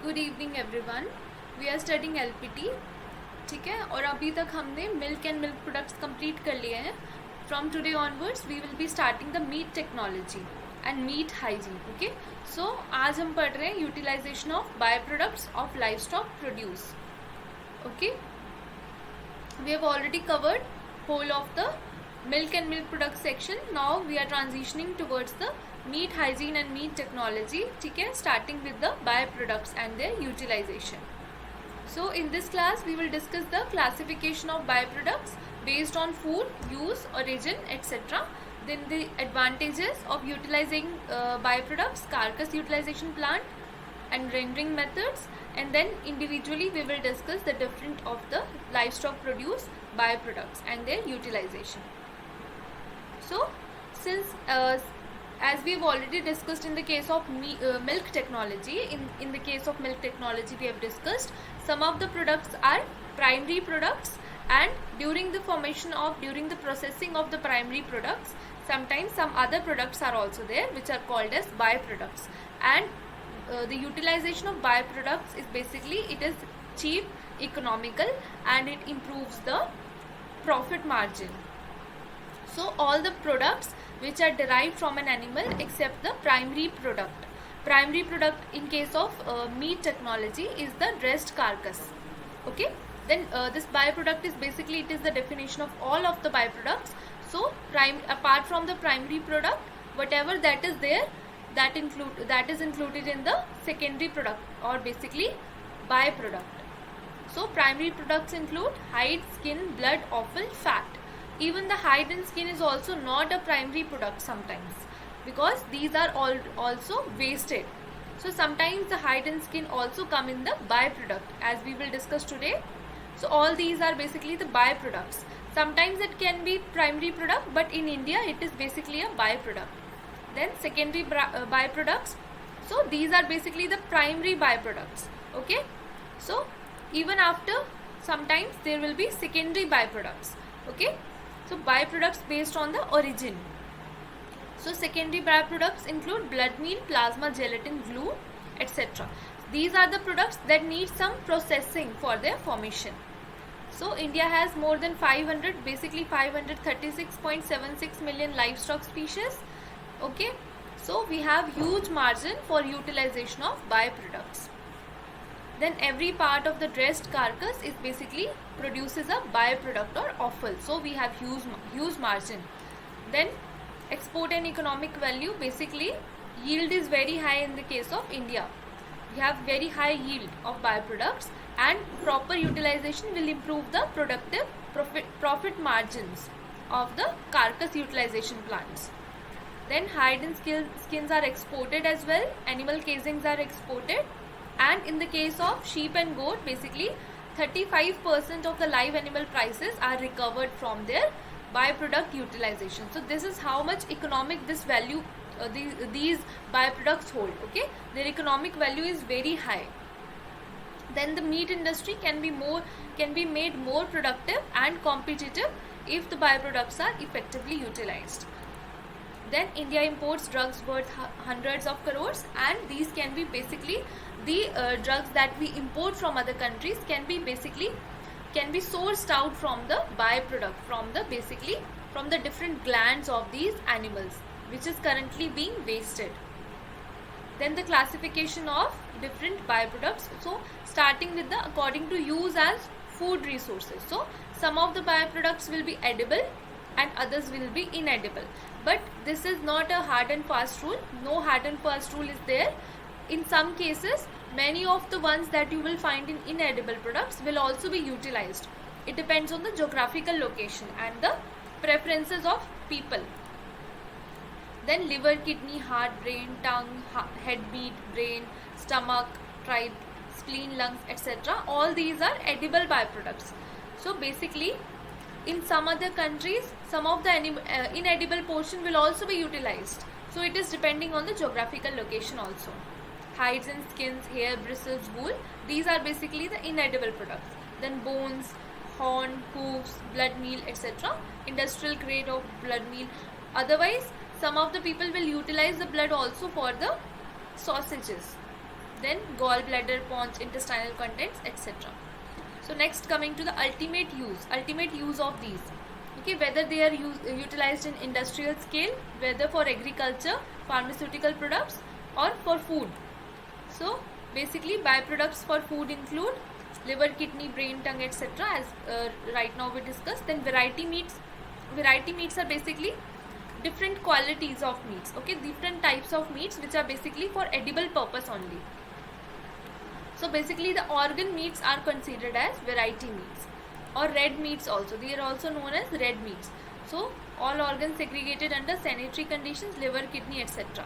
Good evening everyone. We are studying LPT, ठीक है। और अभी तक हमने milk and milk products complete कर लिए हैं। From today onwards we will be starting the meat technology and meat hygiene. Okay, so आज हम पढ़ रहे हैं utilisation of by products of livestock produce. Okay, we have already covered whole of the milk and milk product section. Now we are transitioning towards the meat hygiene and meat technology, ठीक है, starting with the byproducts and their utilization. So in this class we will discuss the classification of byproducts based on food, use, origin, etc. Then the advantages of utilizing byproducts, carcass utilization plant and rendering methods, and then individually we will discuss the different of the livestock produce byproducts and their utilization. So since as we have already discussed in the case of milk technology, in the case of milk technology we have discussed some of the products are primary products, and during the processing of the primary products sometimes some other products are also there which are called as byproducts. And the utilization of byproducts is basically it is cheap, economical, and it improves the profit margin. So all the products which are derived from an animal except the primary product in case of meat technology is the dressed carcass. Okay, then this byproduct is basically it is the definition of all of the byproducts. So apart from the primary product, whatever that is there, that is included in the secondary product or basically byproduct. So primary products include hide, skin, blood, offal, fat. Even the hide and skin is also not a primary product sometimes, because these are all also wasted. So sometimes the hide and skin also come in the byproduct, as we will discuss today. So all these are basically the byproducts. Sometimes it can be primary product, but in India it is basically a byproduct. Then secondary byproducts, so these are basically the primary byproducts. Okay, so even after sometimes there will be secondary byproducts. Okay, so byproducts based on the origin. So secondary byproducts include blood meal, plasma, gelatin, glue, etc. These are the products that need some processing for their formation. So India has more than 536.76 million livestock species. Okay, so we have huge margin for utilization of byproducts. Then every part of the dressed carcass is basically produces a byproduct or offal. So we have huge margin. Then export and economic value, basically yield is very high in the case of India. We have very high yield of byproducts, and proper utilization will improve the profit margins of the carcass utilization plants. Then hide and skins are exported as well. Animal casings are exported, and in the case of sheep and goat, basically 35% of the live animal prices are recovered from their byproduct utilization. So this is how much economic this value these byproducts hold. Okay, their economic value is very high. Then the meat industry can be made more productive and competitive if the byproducts are effectively utilized. Then India imports drugs worth hundreds of crores, and these can be basically the drugs that we import from other countries can be sourced out from the byproduct, from the different glands of these animals, which is currently being wasted. Then the classification of different byproducts. So starting with the according to use as food resources. So some of the byproducts will be edible and others will be inedible, but this is not a hard and fast rule. No hard and fast rule is there. In some cases, many of the ones that you will find in inedible products will also be utilized. It depends on the geographical location and the preferences of people. Then liver, kidney, heart, brain, tongue, head, meat, brain, stomach, tripe, spleen, lungs, etc. all these are edible byproducts. So basically in some other countries some of the inedible portion will also be utilized. So it is depending on the geographical location also. Hides and skins, hair, bristles, wool, these are basically the inedible products. Then bones, horn, hooves, blood meal, etc. industrial grade of blood meal. Otherwise some of the people will utilize the blood also for the sausages. then gallbladder, paunch, intestinal contents, etc. So next, coming to the ultimate use of these. Okay, whether they are utilized in industrial scale, whether for agriculture, pharmaceutical products, or for food. So basically byproducts for food include liver, kidney, brain, tongue, etc. as right now we discussed. Then variety meats are basically different qualities of meats, okay, different types of meats which are basically for edible purpose only. So basically the organ meats are considered as variety meats, or red meats also. They are also known as red meats. So all organs segregated under sanitary conditions, liver, kidney, etc.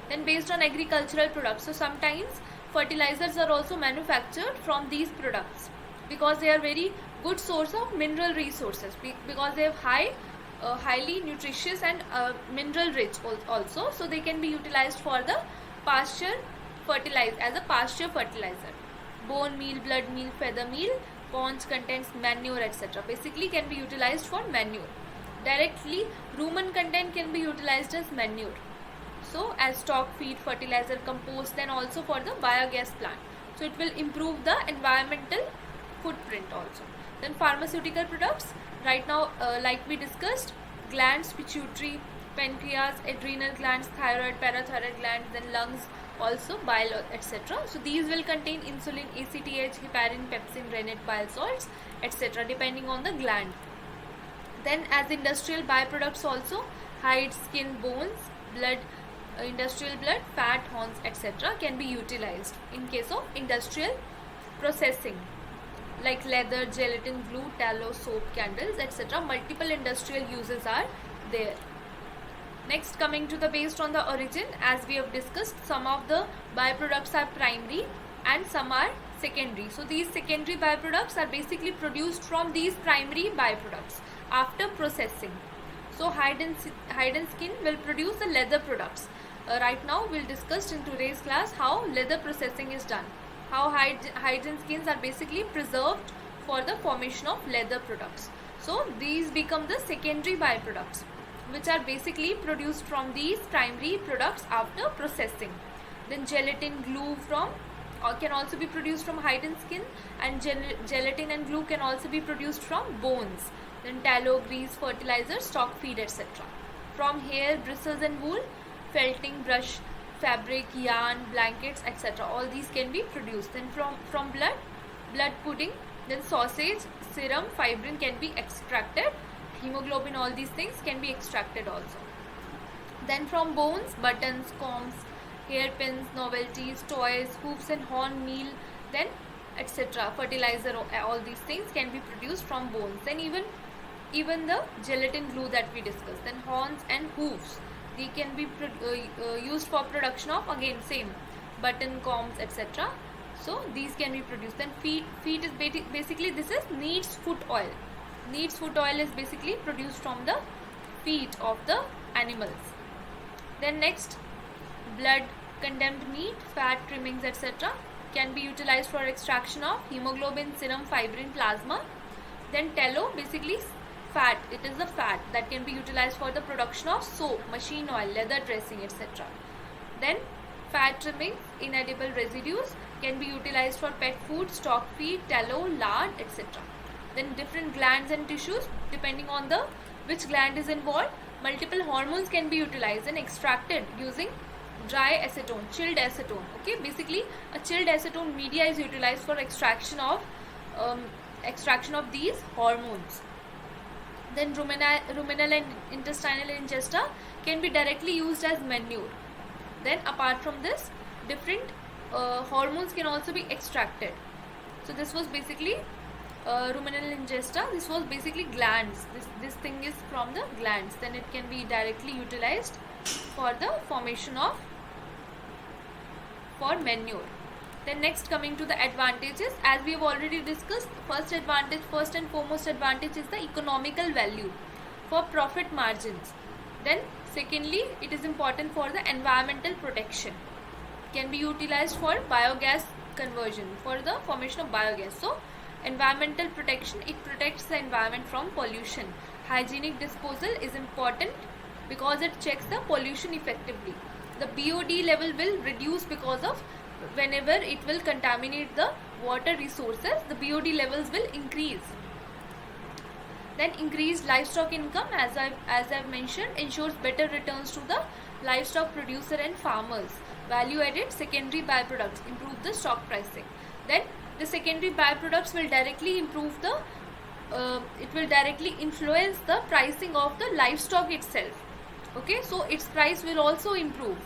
Then based on agricultural products, so sometimes fertilizers are also manufactured from these products because they are very good source of mineral resources, because they have highly nutritious and mineral rich also, so they can be utilized for the pasture fertilizer. Bone meal, blood meal, feather meal, paunch contains manure, etc. basically can be utilized for manure. Directly rumen content can be utilized as manure, so as stock feed, fertilizer, compost, then also for the biogas plant. So it will improve the environmental footprint also. Then pharmaceutical products, right now like we discussed, glands, pituitary, pancreas, adrenal glands, thyroid, parathyroid glands, then lungs, also bile, etc. So these will contain insulin, ACTH, heparin, pepsin, rennet, bile salts, etc. depending on the gland. Then as industrial byproducts also, hide, skin, bones, blood, industrial blood, fat, horns, etc. can be utilized in case of industrial processing, like leather, gelatin, glue, tallow, soap, candles, etc. Multiple industrial uses are there. Next, coming to the based on the origin, as we have discussed, some of the byproducts are primary and some are secondary. So these secondary byproducts are basically produced from these primary byproducts after processing. So hide and skin will produce the leather products. Right now we'll discuss in today's class how leather processing is done, how hides and skins are basically preserved for the formation of leather products. So these become the secondary byproducts, which are basically produced from these primary products after processing. Then gelatin, glue can also be produced from hide and skin, and gelatin and glue can also be produced from bones. Then tallow, grease, fertilizer, stock feed, etc. From hair, bristles and wool, felting, brush, fabric, yarn, blankets, etc. all these can be produced. Then from blood pudding, then sausage, serum, fibrin can be extracted, hemoglobin, all these things can be extracted also. Then from bones, buttons, combs, hairpins, novelties, toys, hoofs and horn, meal, then etc. fertilizer, all these things can be produced from bones. Then even the gelatin glue that we discussed. Then horns and hoofs, they can be used for production of, again same, button, combs, etc. So these can be produced. Then feet is basically, this is neat's foot oil. Neat's foot oil is basically produced from the feet of the animals. Then next, blood, condemned meat, fat, trimmings, etc. can be utilized for extraction of hemoglobin, serum, fibrin, plasma. Then tallow, basically fat, it is the fat that can be utilized for the production of soap, machine oil, leather dressing, etc. Then fat trimmings, inedible residues can be utilized for pet food, stock feed, tallow, lard, etc. Then different glands and tissues, depending on the which gland is involved, multiple hormones can be utilized and extracted using dry acetone, chilled acetone. Okay, basically a chilled acetone media is utilized for extraction of these hormones. Then ruminal and intestinal ingesta can be directly used as manure. Then apart from this, different hormones can also be extracted. So this was basically ruminal ingesta. This was basically glands. This thing is from the glands. Then it can be directly utilized for the formation of manure. Then next, coming to the advantages, as we have already discussed, first and foremost advantage is the economical value for profit margins. Then secondly, it is important for the environmental protection, can be utilized for biogas conversion, for the formation of biogas. So environmental protection, it protects the environment from pollution. Hygienic disposal is important because it checks the pollution effectively. The BOD level will reduce because of whenever it will contaminate the water resources, the BOD levels will increase. Then increased livestock income, as I've mentioned, ensures better returns to the livestock producer and farmers. Value added secondary byproducts improve the stock pricing. Then the secondary byproducts will directly improve the it will directly influence the pricing of the livestock itself. Okay, so its price will also improve.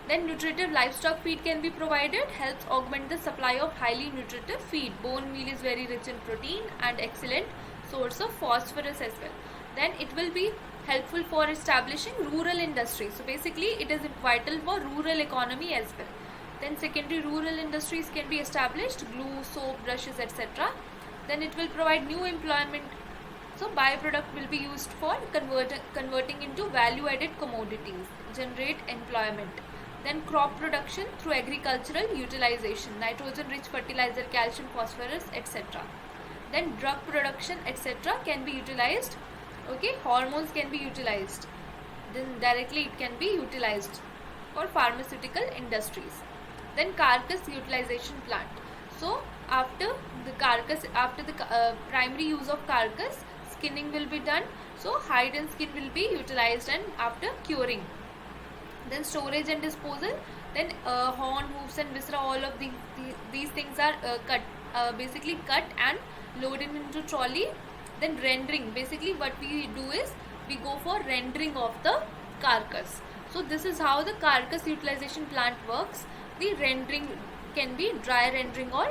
Then nutritive livestock feed can be provided, helps augment the supply of highly nutritive feed. Bone meal is very rich in protein and excellent source of phosphorus as well. Then it will be helpful for establishing rural industry. So basically it is vital for rural economy as well. Then secondary rural industries can be established, glue, soap, brushes, etc. Then it will provide new employment. So byproduct will be used for converting into value added commodities, generate employment. Then crop production through agricultural utilization, nitrogen rich fertilizer, calcium, phosphorus, etc. Then drug production, etc. can be utilized. Okay, hormones can be utilized. Then directly it can be utilized for pharmaceutical industries. Then carcass utilization plant. So after the primary use of carcass, skinning will be done. So hide and skin will be utilized, and after curing. Then storage and disposal. Then horn, hooves and viscera, all of these things are basically cut and loaded into trolley. Then rendering, basically what we do is we go for rendering of the carcass. So this is how the carcass utilization plant works. The rendering can be dry rendering or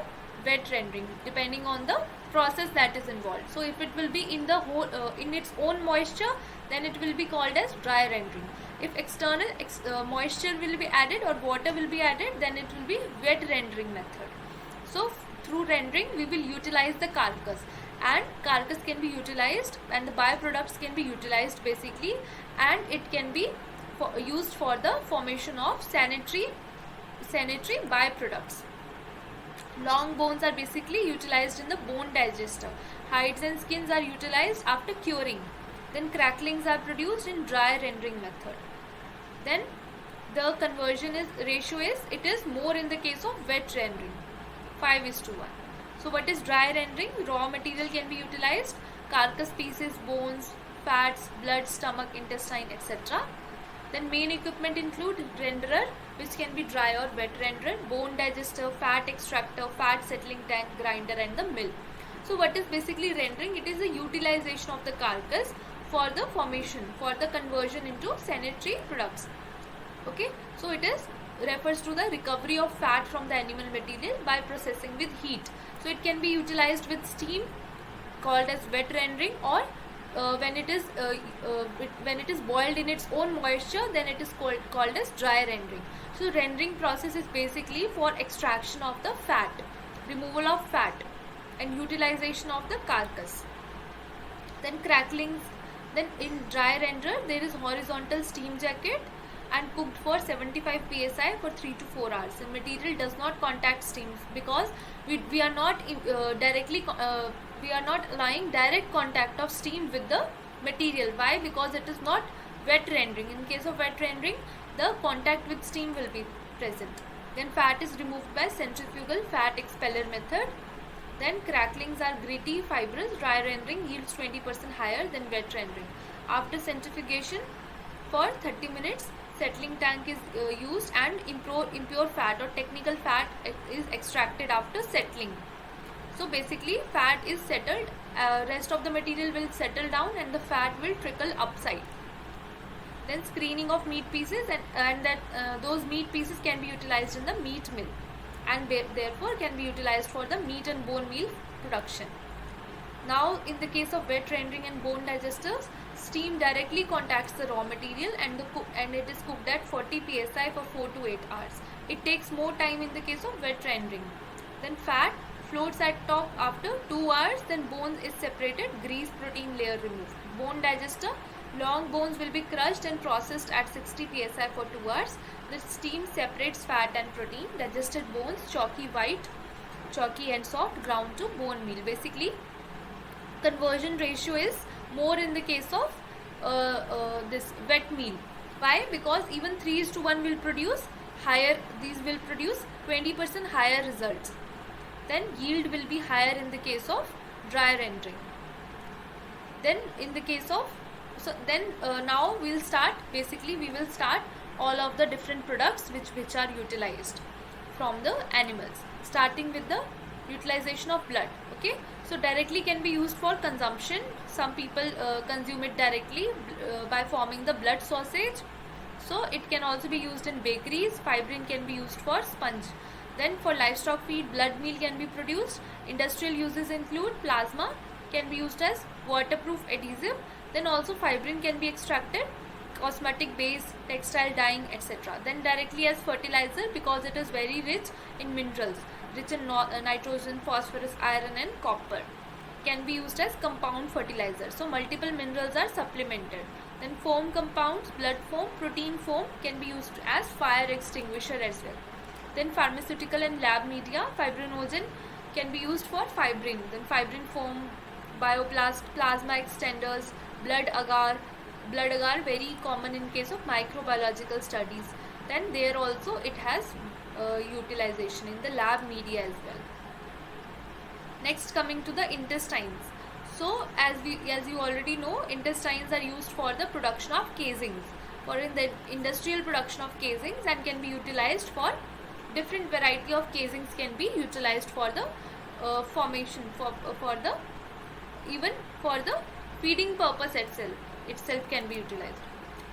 wet rendering depending on the process that is involved. So if it will be in the whole in its own moisture, then it will be called as dry rendering. If external moisture will be added or water will be added, then it will be wet rendering method. So through rendering we will utilize the carcass, and carcass can be utilized and the byproducts can be utilized basically, and it can be used for the formation of sanitary byproducts. Long bones are basically utilized in the bone digester. Hides and skins are utilized after curing. Then cracklings are produced in dry rendering method. Then the conversion ratio is more in the case of wet rendering, 5:1. So what is dry rendering? Raw material can be utilized, carcass pieces, bones, fats, blood, stomach, intestine, etc. Then main equipment include renderer, which can be dry or wet renderer, bone digester, fat extractor, fat settling tank, grinder, and the mill. So what is basically rendering? It is the utilization of the carcass for the formation, for the conversion into sanitary products. Okay, so it refers to the recovery of fat from the animal material by processing with heat. So it can be utilized with steam, called as wet rendering, or when it is boiled in its own moisture, then it is called as dry rendering. So rendering process is basically for extraction of the fat, removal of fat, and utilization of the carcass. Then cracklings. Then in dry renderer there is horizontal steam jacket and cooked for 75 psi for 3 to 4 hours. The material does not contact steam because we are not allowing direct contact of steam with the material. Why? Because it is not wet rendering. In case of wet rendering, the contact with steam will be present. Then fat is removed by centrifugal fat expeller method. Then cracklings are gritty, fibrous. Dry rendering yields 20% higher than wet rendering. After centrifugation for 30 minutes, settling tank is used, and impure fat or technical fat is extracted after settling. So basically fat is settled, rest of the material will settle down and the fat will trickle upside. Then screening of meat pieces, and those meat pieces can be utilized in the meat mill, and therefore can be utilized for the meat and bone meal production. Now in the case of wet rendering and bone digesters, steam directly contacts the raw material and it is cooked at 40 psi for 4 to 8 hours. It takes more time in the case of wet rendering. Then fat floats at top after 2 hours, then bones is separated, grease protein layer removed. Bone digester, long bones will be crushed and processed at 60 psi for 2 hours. The steam separates fat and protein. Digested bones, chalky white, chalky and soft, ground to bone meal. Basically conversion ratio is more in the case of this wet meal. Why? Because even 3:1 will produce higher, these will produce 20% higher results. Then yield will be higher in the case of dry rendering. Then in the case of, so then now we will start all of the different products which are utilized from the animals, starting with the utilization of blood. Okay, so directly can be used for consumption. Some people consume it directly by forming the blood sausage. So it can also be used in bakeries. Fibrin can be used for sponge. Then for livestock feed, blood meal can be produced. Industrial uses include plasma can be used as waterproof adhesive. Then also fibrin can be extracted, cosmetic base, textile dyeing, etc. Then directly as fertilizer, because it is very rich in minerals, rich in nitrogen, phosphorus, iron and copper, can be used as compound fertilizer. So multiple minerals are supplemented. Then foam compounds, blood foam, protein foam can be used as fire extinguisher as well. Then pharmaceutical and lab media, fibrinogen can be used for fibrin. Then fibrin foam, bioplast, plasma extenders, blood agar very common in case of microbiological studies. Then there also it has utilization in the lab media as well. Next, coming to the intestines. So as you already know, intestines are used for the production of casings, for in the industrial production of casings, and can be utilized for different variety of casings, can be utilized for the formation, for the even for the feeding purpose itself can be utilized.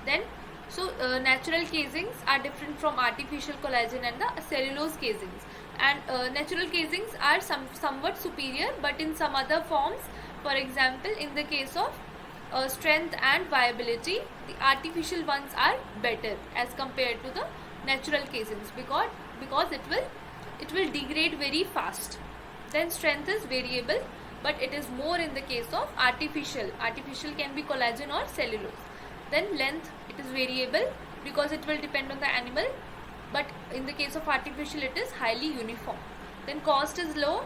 Then so natural casings are different from artificial collagen and the cellulose casings, and natural casings are somewhat superior, but in some other forms. For example, in the case of strength and viability, the artificial ones are better as compared to the natural casings, because it will degrade very fast. Then strength is variable, but it is more in the case of artificial can be collagen or cellulose. Then length, it is variable because it will depend on the animal, but in the case of artificial it is highly uniform. Then cost is low,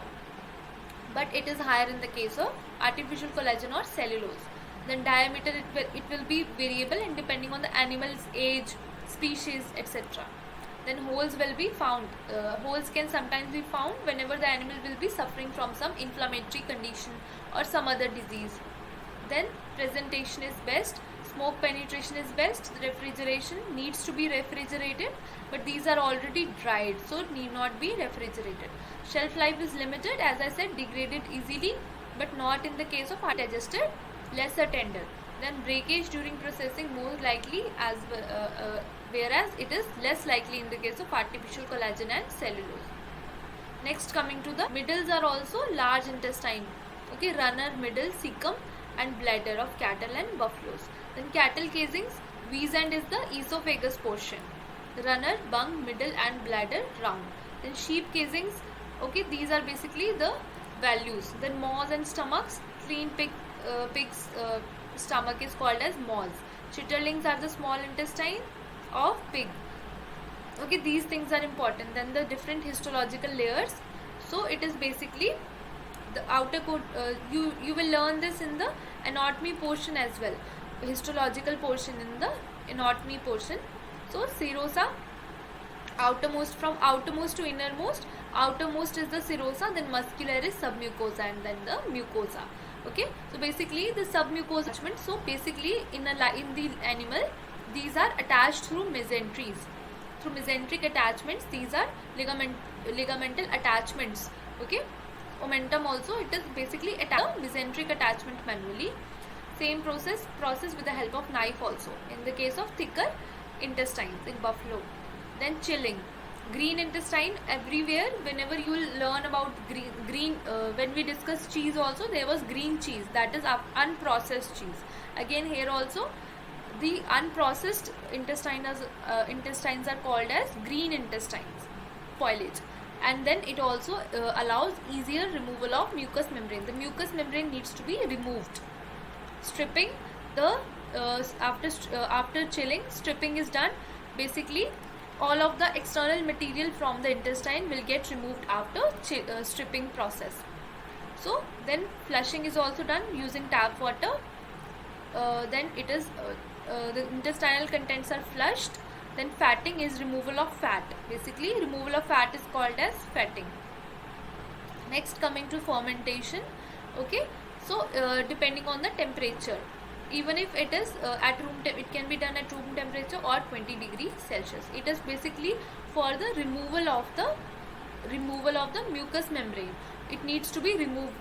but it is higher in the case of artificial collagen or cellulose. Then diameter, it will be variable and depending on the animal's age, species, etc. Then holes will be found. Holes can sometimes be found whenever the animal will be suffering from some inflammatory condition or some other disease. Then presentation is best, smoke penetration is best. The refrigeration needs to be refrigerated, but these are already dried, so it need not be refrigerated. Shelf life is limited, as I said, degraded easily, but not in the case of digested, lesser tender. Then breakage during processing more likely, as whereas it is less likely in the case of artificial collagen and cellulose. Next, coming to the middles are also large intestine. Okay, runner, middle, cecum and bladder of cattle and buffaloes. Then cattle casings, Wisand is the esophagus portion. Runner, bung, middle and bladder round. Then sheep casings, okay, these are basically the values. Then maws and stomachs, clean pig's stomach is called as maws. Chitterlings are the small intestine of pig. Okay, these things are important. Then the different histological layers. So it is basically the outer coat. You will learn this in the anatomy portion as well. Histological portion in the anatomy portion. So serosa, outermost, from outermost to innermost. Outermost is the serosa, then muscularis, submucosa, and then the mucosa. Okay, so basically the submucosa attachment. So basically in the animal, these are attached through mesenteries. Through mesenteric attachments, these are ligamental attachments. Okay, omentum also, it is basically attached mesenteric attachment manually. Same process with the help of knife also in the case of thicker intestines in buffalo. Then chilling, green intestine everywhere. Whenever you will learn about green when we discuss cheese also, there was green cheese, that is unprocessed cheese. Again here also the unprocessed intestines are called as green intestines, foliage. And then it also allows easier removal of mucous membrane. The mucous membrane needs to be removed. Stripping, the after chilling, stripping is done. Basically all of the external material from the intestine will get removed after stripping process. So then flushing is also done using tap water. then it is the intestinal contents are flushed. Then fatting is removal of fat. Basically, removal of fat is called as fatting. Next, coming to fermentation. Okay, so depending on the temperature, even if it is at room it can be done at room temperature or 20 degrees Celsius. It is basically for the removal of the mucous membrane. It needs to be removed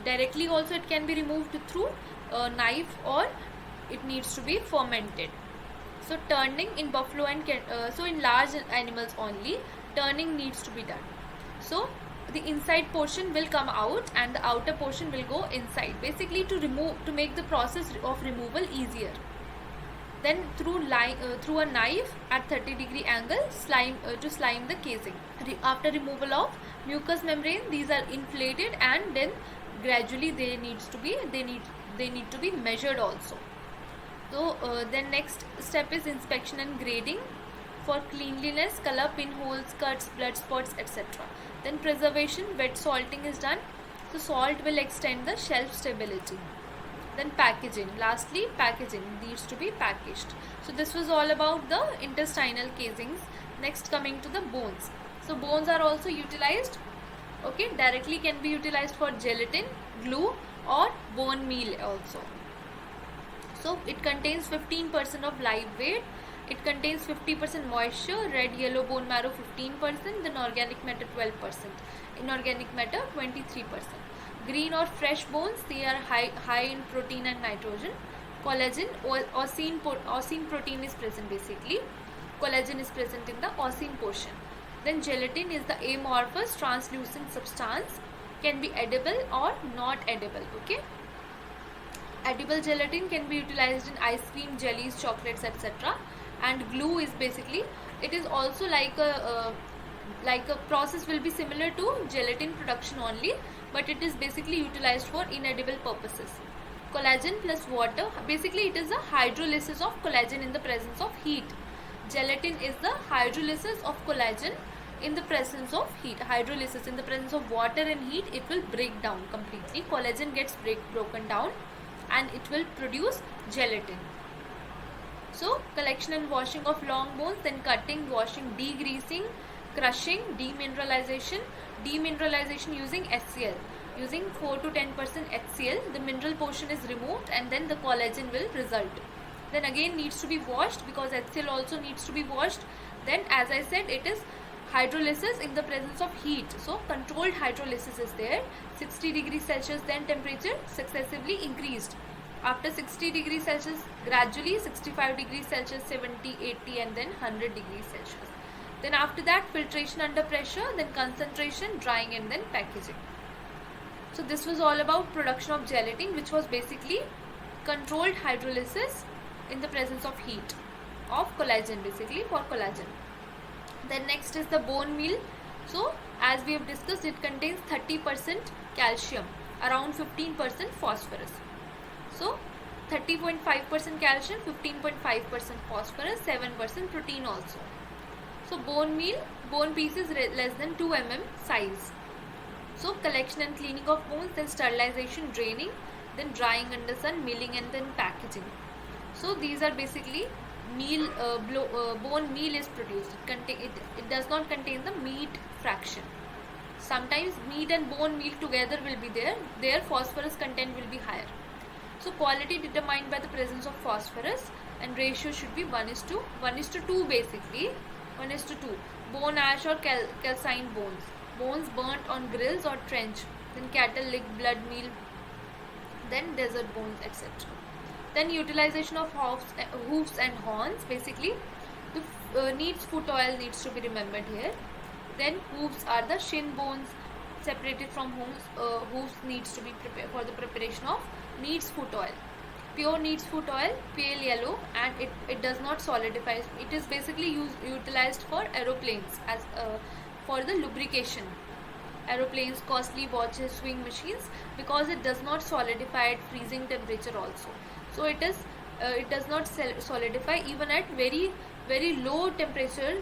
directly. Also, it can be removed through a knife, or it needs to be fermented. So turning in buffalo and so in large animals only, turning needs to be done. So the inside portion will come out and the outer portion will go inside, basically to make the process of removal easier. Then through a knife at 30-degree angle, to slime the casing. After removal of mucous membrane, these are inflated, and then gradually they need to be measured also. So then next step is inspection and grading for cleanliness, color, pinholes, cuts, blood spots, etc. Then preservation, wet salting is done. So salt will extend the shelf stability. Then packaging. Lastly, packaging needs to be packaged. So this was all about the intestinal casings. Next, coming to the bones. So bones are also utilized. Okay, directly can be utilized for gelatin, glue, or bone meal also. So it contains 15% of live weight. It contains 50% moisture, red yellow bone marrow 15%, then organic matter 12%, inorganic matter 23%. Green or fresh bones, they are high in protein and nitrogen. Collagen or osine protein is present basically. Collagen is present in the osine portion. Then gelatin is the amorphous translucent substance, can be edible or not edible. Okay. Edible gelatin can be utilized in ice cream, jellies, chocolates, etc. And glue is basically, it is also like a process will be similar to gelatin production only, but it is basically utilized for inedible purposes. Collagen plus water, basically it is a hydrolysis of collagen in the presence of heat. Gelatin is the hydrolysis of collagen in the presence of heat. Hydrolysis in the presence of water and heat, it will break down completely. Collagen gets broken down and it will produce gelatin. So collection and washing of long bones, then cutting, washing, degreasing, crushing, demineralization. Demineralization using HCl. Using 4 to 10% HCl, the mineral portion is removed and then the collagen will result. Then again needs to be washed, because HCl also needs to be washed. Then as I said, it is hydrolysis in the presence of heat. So controlled hydrolysis is there. 60 degrees Celsius, then temperature successively increased. After 60 degrees Celsius, gradually 65 degrees Celsius, 70, 80 and then 100 degrees Celsius. Then after that, filtration under pressure, then concentration, drying and then packaging. So this was all about production of gelatin, which was basically controlled hydrolysis in the presence of heat of collagen, basically for collagen. Then next is the bone meal. So as we have discussed, it contains 30% calcium, around 15% phosphorus. So 30.5% calcium, 15.5% phosphorus, 7% protein also. So bone meal, bone pieces less than 2 mm size. So collection and cleaning of bones, then sterilization, draining, then drying under sun, milling and then packaging. So these are basically meal. Bone meal is produced. It does not contain the meat fraction. Sometimes meat and bone meal together will be there. Their phosphorus content will be higher. So quality determined by the presence of phosphorus, and ratio should be 1:2 basically. 1:2. Bone ash or calcined bones. Bones burnt on grills or trench. Then cattle lick blood meal. Then desert bones, etc. Then utilization of hoofs and horns. Basically, the needs foot oil needs to be remembered here. Then hoofs are the shin bones separated from hoofs needs to be prepared for the preparation of needs foot oil. Pure needs foot oil, pale yellow, and it does not solidify. It is basically utilized for aeroplanes as for the lubrication. Aeroplanes, costly watches, swing machines, because it does not solidify at freezing temperature also. So it does not solidify even at very low temperature,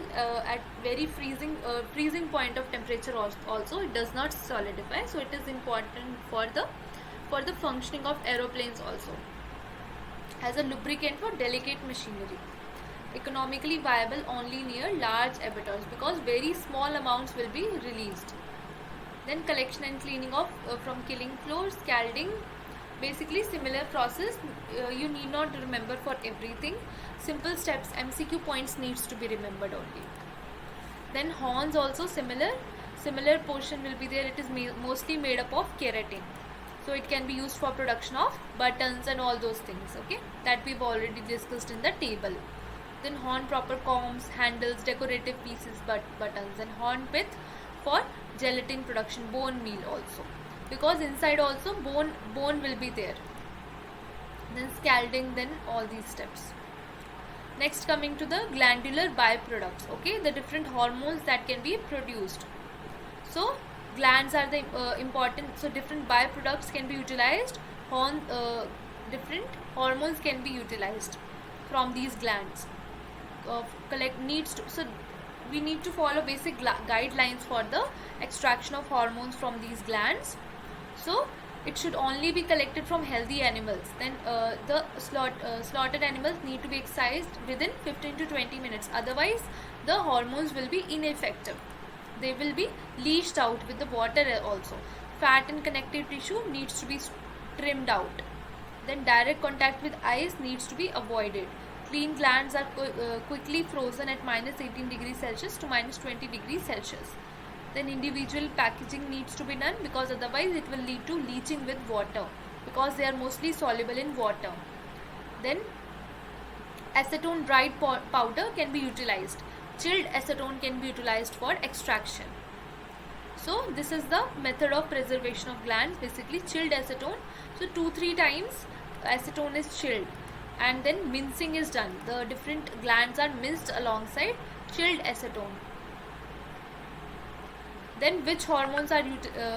at very freezing point of temperature also it does not solidify. So it is important for the functioning of aeroplanes also. as a lubricant for delicate machinery. Economically viable only near large abattoirs because very small amounts will be released. Then collection and cleaning of from killing floor, scalding, basically similar process. You need not remember for everything. Simple steps, MCQ points needs to be remembered only. Then horns also similar portion will be there. It is mostly made up of keratin, so it can be used for production of buttons and all those things, okay, that we've already discussed in the table. Then horn proper combs, handles, decorative pieces, buttons, and horn pith for gelatin production, bone meal also, because inside also bone will be there. Then scalding, then all these steps. Next, coming to the glandular byproducts, okay, the different hormones that can be produced. So glands are the important, so different byproducts can be utilized, different hormones can be utilized from these glands. So we need to follow basic guidelines for the extraction of hormones from these glands. So it should only be collected from healthy animals. Then the slaughtered animals need to be excised within 15 to 20 minutes. Otherwise, the hormones will be ineffective. They will be leached out with the water also. Fat and connective tissue needs to be trimmed out. Then direct contact with eyes needs to be avoided. Clean glands are quickly frozen at minus 18 degrees Celsius to minus 20 degrees Celsius. Then individual packaging needs to be done, because otherwise it will lead to leaching with water, because they are mostly soluble in water. Then acetone dried powder can be utilized. Chilled acetone can be utilized for extraction. So this is the method of preservation of glands, basically chilled acetone. So 2-3 times acetone is chilled and then mincing is done. The different glands are minced alongside chilled acetone. Then which hormones are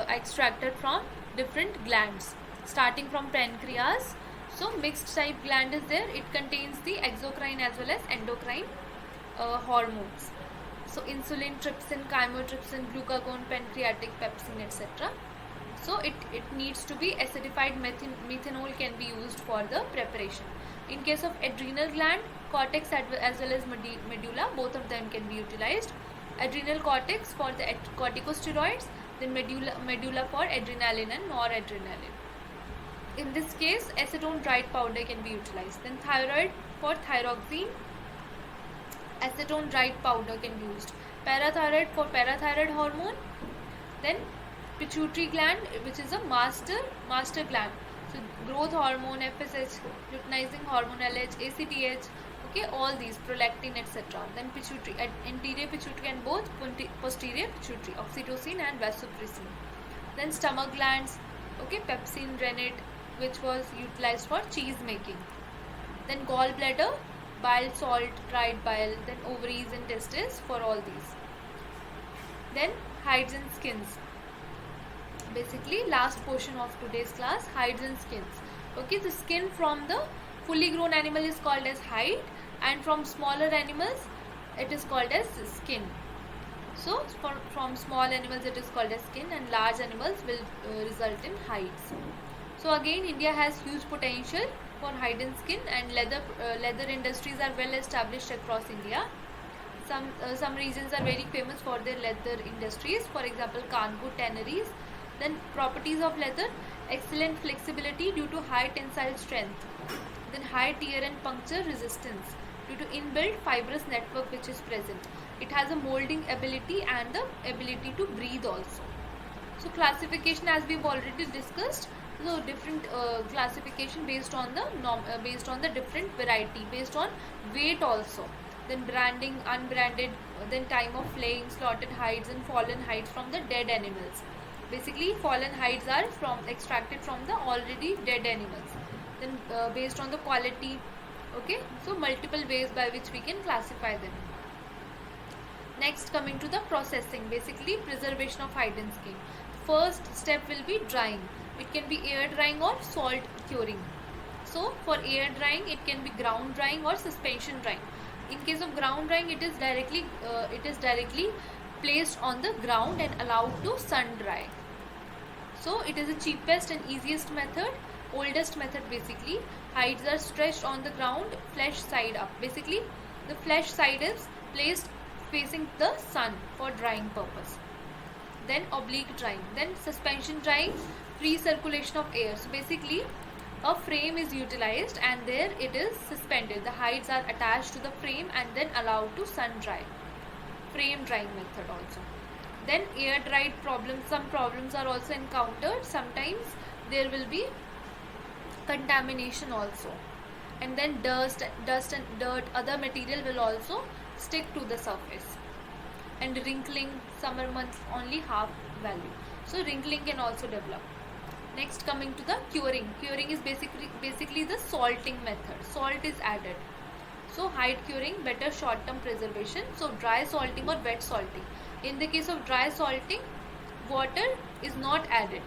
extracted from different glands, starting from pancreas. So mixed type gland is there. It contains the exocrine as well as endocrine hormones. So insulin, trypsin, chymotrypsin, glucagon, pancreatic pepsin, etc. So it needs to be acidified methanol can be used for the preparation. In case of adrenal gland, cortex as well as medulla, both of them can be utilized. Adrenal cortex for the corticosteroids, then medulla for adrenaline and noradrenaline. In this case, acetone dried powder can be utilized. Then thyroid for thyroxine, acetone dried powder can be used. Parathyroid for parathyroid hormone. Then pituitary gland, which is a master gland. So growth hormone, FSH, luteinizing hormone, LH, ACTH, okay, all these, prolactin, etc. Then pituitary, anterior pituitary and both posterior pituitary, oxytocin and vasopressin. Then stomach glands, okay, pepsin, rennet, which was utilized for cheese making. Then gallbladder, bile salt, dried bile, then ovaries and testes for all these. Then hides and skins. Basically last portion of today's class, hides and skins. Okay, the skin from the fully grown animal is called as hide, and from smaller animals it is called as skin. So from small animals it is called as skin, and large animals will result in hides. So again, India has huge potential for hide and skin, and leather industries are well established across India. Some regions are very famous for their leather industries, for example Kanpur tanneries. Then properties of leather, excellent flexibility due to high tensile strength, then high tear and puncture resistance due to inbuilt fibrous network which is present. It has a molding ability and the ability to breathe also. So classification, as we've already discussed, so different classification based on the different variety, based on weight also. Then branding, unbranded, then time of flaying, slaughtered hides and fallen hides from the dead animals. Basically fallen hides are extracted from the already dead animals. Then based on the quality, okay, so multiple ways by which we can classify them. Next, coming to the processing, basically preservation of hide and skin. First step will be drying. It can be air drying or salt curing. So for air drying it can be ground drying or suspension drying. In case of ground drying, it is directly placed on the ground and allowed to sun dry. So it is the cheapest and easiest method. oldest method basically. Hides are stretched on the ground, flesh side up. Basically, the flesh side is placed facing the sun for drying purpose. Then oblique drying. Then suspension drying, free circulation of air. So basically, a frame is utilized and there it is suspended. The hides are attached to the frame and then allowed to sun dry. Frame drying method also. Then air dried problems. Some problems are also encountered. Sometimes there will be contamination also, and then dust and dirt, other material will also stick to the surface. And wrinkling, summer months only half value, so wrinkling can also develop. Next, coming to the curing. Curing is basically the salting method. Salt is added. So hide curing, better short term preservation. So dry salting or wet salting. In the case of dry salting, water is not added.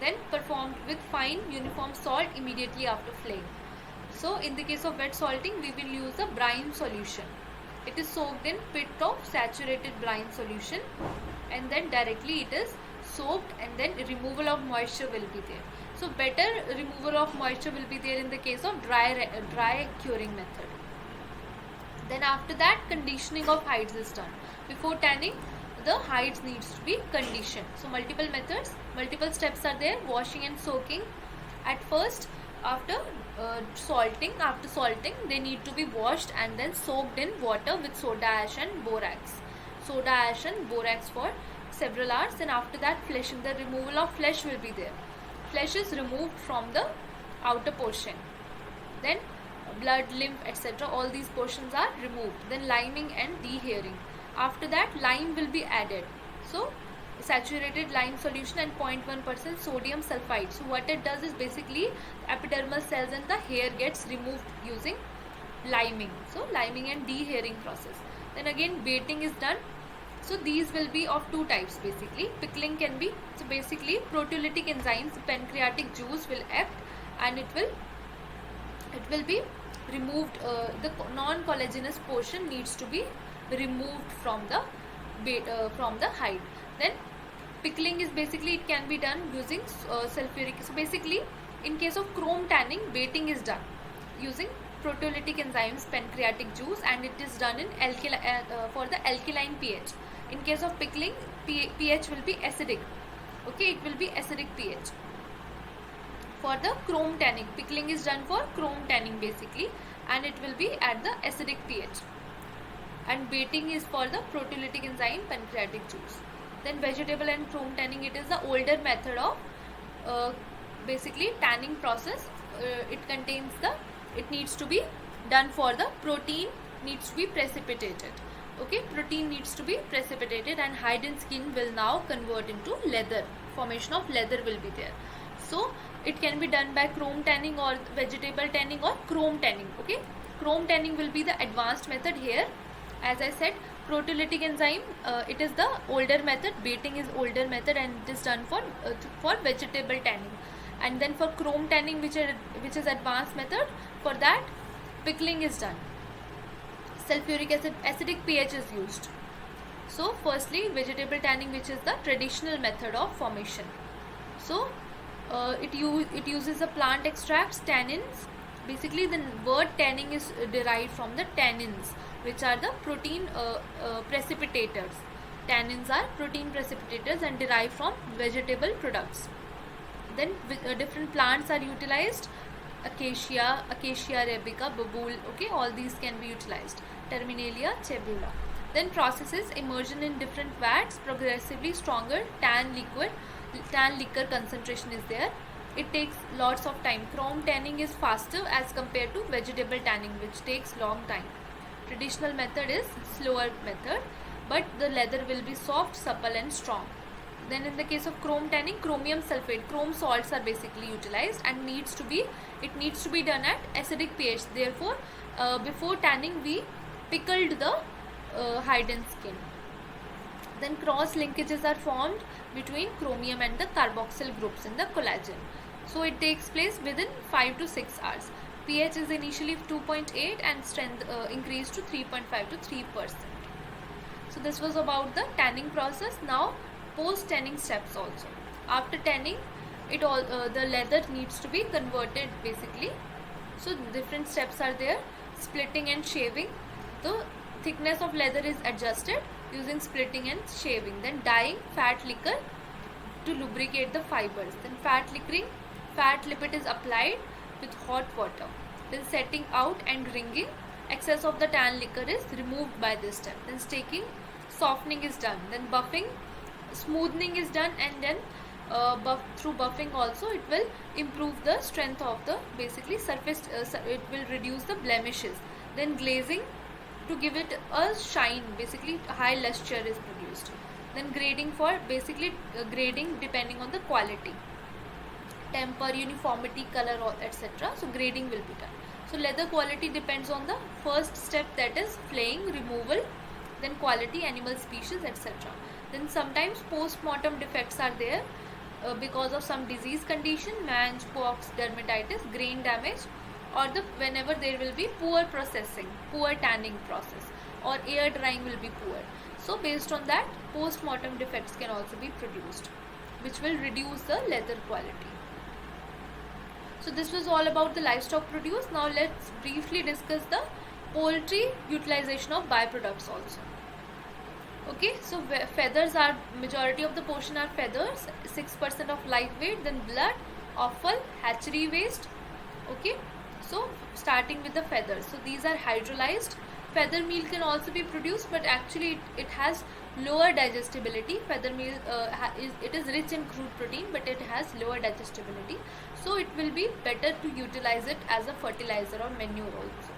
Then performed with fine uniform salt immediately after flaying. So in the case of wet salting, we will use a brine solution. It is soaked in pit of saturated brine solution, and then directly it is soaked, and then removal of moisture will be there. So better removal of moisture will be there in the case of dry curing method. Then after that, conditioning of hides is done. Before tanning, the hides needs to be conditioned. So multiple methods, multiple steps are there. Washing and soaking. At first, after salting, they need to be washed and then soaked in water with soda ash and borax. Soda ash and borax for several hours. And after that, fleshing. The removal of flesh will be there. Flesh is removed from the outer portion. Then blood, lymph, etc. all these portions are removed. Then liming and dehairing. After that, lime will be added. So saturated lime solution and 0.1% sodium sulfide. So what it does is basically epidermal cells and the hair gets removed using liming. So liming and dehairing process. Then again, baiting is done. So these will be of two types basically. Pickling can be, so basically proteolytic enzymes, pancreatic juice will act and it will be removed. The non-collagenous portion needs to be removed from the hide. Then pickling is basically, it can be done using sulfuric. So basically, in case of chrome tanning, baiting is done using proteolytic enzymes, pancreatic juice, and it is done in for the alkaline pH. In case of pickling, pH will be acidic. Okay, it will be acidic pH. For the chrome tanning, pickling is done for chrome tanning basically, and it will be at the acidic pH. And baiting is for the proteolytic enzyme, pancreatic juice. Then vegetable and chrome tanning, it is the older method of basically tanning process. It needs to be done for the protein needs to be precipitated. Okay, protein needs to be precipitated and hide and skin will now convert into leather. Formation of leather will be there. So it can be done by chrome tanning or vegetable tanning or chrome tanning. Okay, chrome tanning will be the advanced method here. As I said, proteolytic enzyme, it is the older method. Baiting is older method and it is done for vegetable tanning. And then for chrome tanning, which is advanced method, for that pickling is done. Sulfuric acid, acidic pH is used. So firstly, vegetable tanning, which is the traditional method of formation. So it uses the plant extracts, tannins. Basically, the word tanning is derived from the tannins, which are the protein precipitators. Tannins are protein precipitators and derived from vegetable products. Then different plants are utilized. Acacia arabica, babool. Okay, all these can be utilized. Terminalia, cebula. Then processes: immersion in different vats, progressively stronger tan liquor concentration is there. It takes lots of time. Chrome tanning is faster as compared to vegetable tanning, which takes long time. Traditional method is slower method, but the leather will be soft, supple and strong. Then in the case of chrome tanning, chromium sulfate, chrome salts are basically utilized and it needs to be done at acidic pH. Therefore, before tanning we pickled the hide and skin. Then cross linkages are formed between chromium and the carboxyl groups in the collagen. So it takes place within 5 to 6 hours. pH is initially 2.8 and strength increased to 3.5 to 3%. So this was about the tanning process. Now post tanning steps also. After tanning, the leather needs to be converted basically. So different steps are there: splitting and shaving. The thickness of leather is adjusted using splitting and shaving. Then dyeing, fat liquor to lubricate the fibers. Then fat liquid is applied with hot water. Then setting out and wringing. Excess of the tan liquor is removed by this step. Then staking, softening is done. Then buffing, smoothing is done, and then through buffing also it will improve the strength of the basically surface. It will reduce the blemishes. Then glazing to give it a shine, basically high luster is produced. Then grading for basically grading depending on the quality, temper, uniformity, color, etc. So grading will be done. So leather quality depends on the first step, that is flaying, removal, then quality, animal species, etc. Then sometimes post-mortem defects are there because of some disease condition, mange, pox, dermatitis, grain damage, or whenever there will be poor processing, poor tanning process, or air drying will be poor. So based on that, post-mortem defects can also be produced, which will reduce the leather quality. So this was all about the livestock produce. Now let's briefly discuss the poultry utilization of byproducts also. Okay, so feathers are, majority of the portion are feathers, 6% of live weight, then blood, offal, hatchery waste. Okay, so starting with the feathers. So these are hydrolyzed. Feather meal can also be produced, but actually it has lower digestibility. Feather meal it is rich in crude protein, but it has lower digestibility. So it will be better to utilize it as a fertilizer or manure also.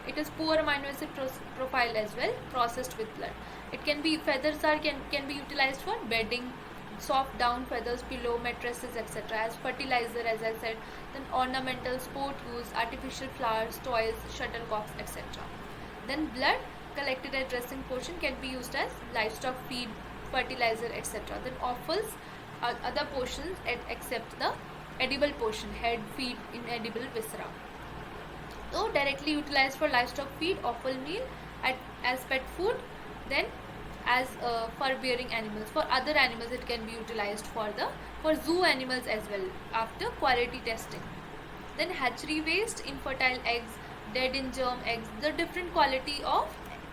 It is poor amino acid profile as well, processed with blood. It can be, feathers are can be utilized for bedding, soft down feathers, pillow, mattresses, etc. as fertilizer, as I said. Then ornamental, sport use, artificial flowers, toys, shuttlecocks, etc. Then blood collected at dressing portion can be used as livestock feed, fertilizer, etc. Then offals are other portions except the edible portion, head, feet, inedible viscera. So directly utilized for livestock feed, offal meal as pet food, then as fur-bearing animals. For other animals it can be utilized for zoo animals as well after quality testing. Then hatchery waste, infertile eggs, dead in germ eggs, the different quality of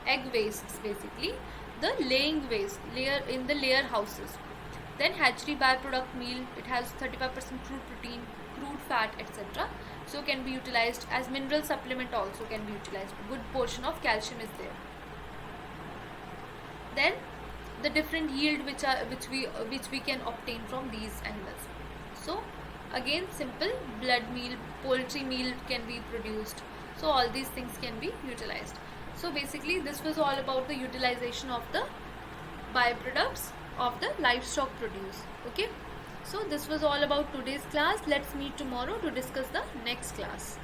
egg wastes, basically the laying waste in the layer houses. Then hatchery byproduct meal, it has 35% crude protein, crude fat, etc. So can be utilized as mineral supplement, also can be utilized. Good portion of calcium is there. Then the different yield which we can obtain from these animals. So again, simple, blood meal, poultry meal can be produced. So all these things can be utilized. So basically this was all about the utilization of the byproducts of the livestock produce. Okay, so this was all about today's class. Let's meet tomorrow to discuss the next class.